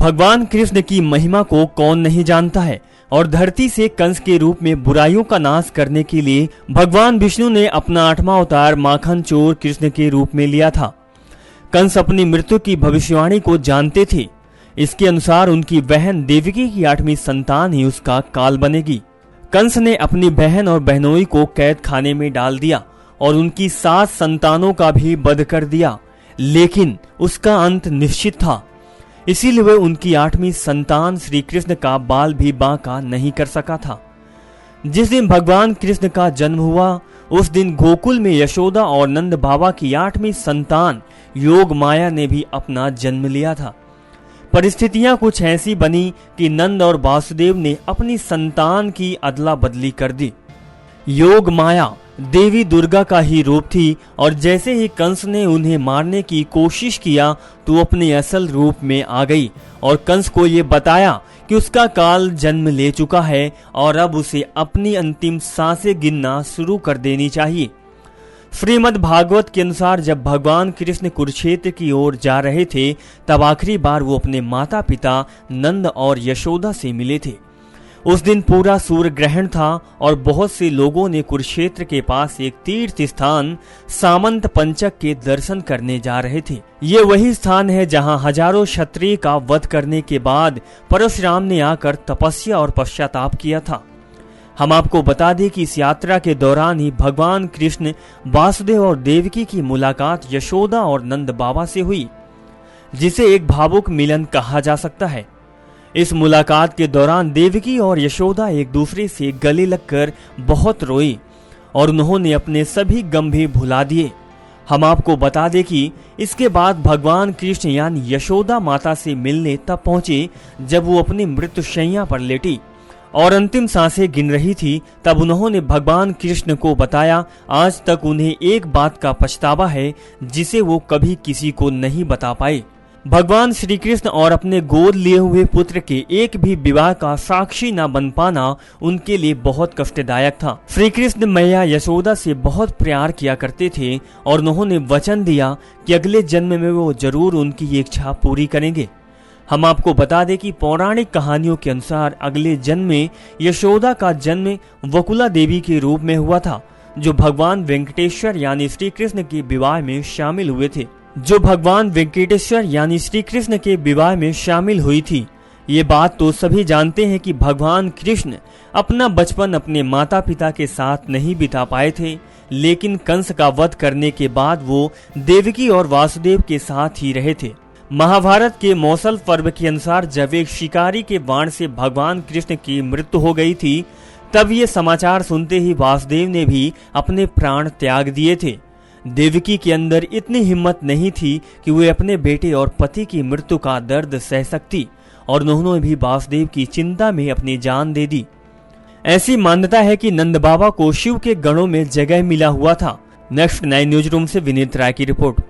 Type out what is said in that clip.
भगवान कृष्ण की महिमा को कौन नहीं जानता है और धरती से कंस के रूप में बुराइयों का नाश करने के लिए भगवान विष्णु ने अपना 8वां अवतार माखन चोर कृष्ण के रूप में लिया था। कंस अपनी मृत्यु की भविष्यवाणी को जानते थे। इसके अनुसार उनकी बहन देवकी की 8वीं संतान ही उसका काल बनेगी। कंस ने अपनी बहन और बहनोई को कैद खाने में डाल दिया और उनकी 7 संतानों का भी वध कर दिया, लेकिन उसका अंत निश्चित था। इसीलिए वह उनकी 8वीं संतान श्री कृष्ण का बाल भी बांका नहीं कर सका था। जिस दिन भगवान कृष्ण का जन्म हुआ उस दिन गोकुल में यशोदा और नंद बाबा की 8वीं संतान योग माया ने भी अपना जन्म लिया था। परिस्थितियां कुछ ऐसी बनी कि नंद और वासुदेव ने अपनी संतान की अदला बदली कर दी। योग माया देवी दुर्गा का ही रूप थी और जैसे ही कंस ने उन्हें मारने की कोशिश किया तो अपने असल रूप में आ गई और कंस को ये बताया कि उसका काल जन्म ले चुका है और अब उसे अपनी अंतिम सांसें गिनना शुरू कर देनी चाहिए। श्रीमद् भागवत के अनुसार जब भगवान कृष्ण कुरुक्षेत्र की ओर जा रहे थे तब आखिरी बार वो अपने माता पिता नंद और यशोदा से मिले थे। उस दिन पूरा सूर्य ग्रहण था और बहुत से लोगों ने कुरुक्षेत्र के पास एक तीर्थ स्थान सामंत पंचक के दर्शन करने जा रहे थे। ये वही स्थान है जहां हजारों क्षत्रिय का वध करने के बाद परशुराम ने आकर तपस्या और पश्चाताप किया था। हम आपको बता दें कि इस यात्रा के दौरान ही भगवान कृष्ण वासुदेव और देवकी की मुलाकात यशोदा और नंद बाबा से हुई, जिसे एक भावुक मिलन कहा जा सकता है। इस मुलाकात के दौरान देवकी और यशोदा एक दूसरे से गले लगकर बहुत रोई और उन्होंने अपने सभी गम भी भुला दिए। हम आपको बता दें कि इसके बाद भगवान कृष्ण यानी यशोदा माता से मिलने तब पहुंचे जब वो अपनी मृत्युशैया पर लेटी और अंतिम सांसें गिन रही थी। तब उन्होंने भगवान कृष्ण को बताया आज तक उन्हें एक बात का पछतावा है जिसे वो कभी किसी को नहीं बता पाए। भगवान श्री कृष्ण और अपने गोद लिए हुए पुत्र के एक भी विवाह का साक्षी न बन पाना उनके लिए बहुत कष्टदायक था। श्री कृष्ण मैया यशोदा से बहुत प्यार किया करते थे और उन्होंने वचन दिया कि अगले जन्म में वो जरूर उनकी इच्छा पूरी करेंगे। हम आपको बता दें कि पौराणिक कहानियों के अनुसार अगले जन्म में यशोदा का जन्म वकुला देवी के रूप में हुआ था, जो भगवान वेंकटेश्वर यानी श्री कृष्ण के विवाह में शामिल हुए थे। हुई थी। ये बात तो सभी जानते हैं कि भगवान कृष्ण अपना बचपन अपने माता पिता के साथ नहीं बिता पाए थे, लेकिन कंस का वध करने के बाद वो देवकी और वासुदेव के साथ ही रहे थे। महाभारत के मौसल पर्व के अनुसार जब एक शिकारी के बाण से भगवान कृष्ण की मृत्यु हो गई थी तब ये समाचार सुनते ही वासुदेव ने भी अपने प्राण त्याग दिए थे। देवकी के अंदर इतनी हिम्मत नहीं थी कि वे अपने बेटे और पति की मृत्यु का दर्द सह सकती और उन्होंने भी वासुदेव की चिंता में अपनी जान दे दी। ऐसी मान्यता है कि नंद बाबा को शिव के गणों में जगह मिला हुआ था। नेक्स्ट 9 न्यूज रूम से विनीत राय की रिपोर्ट।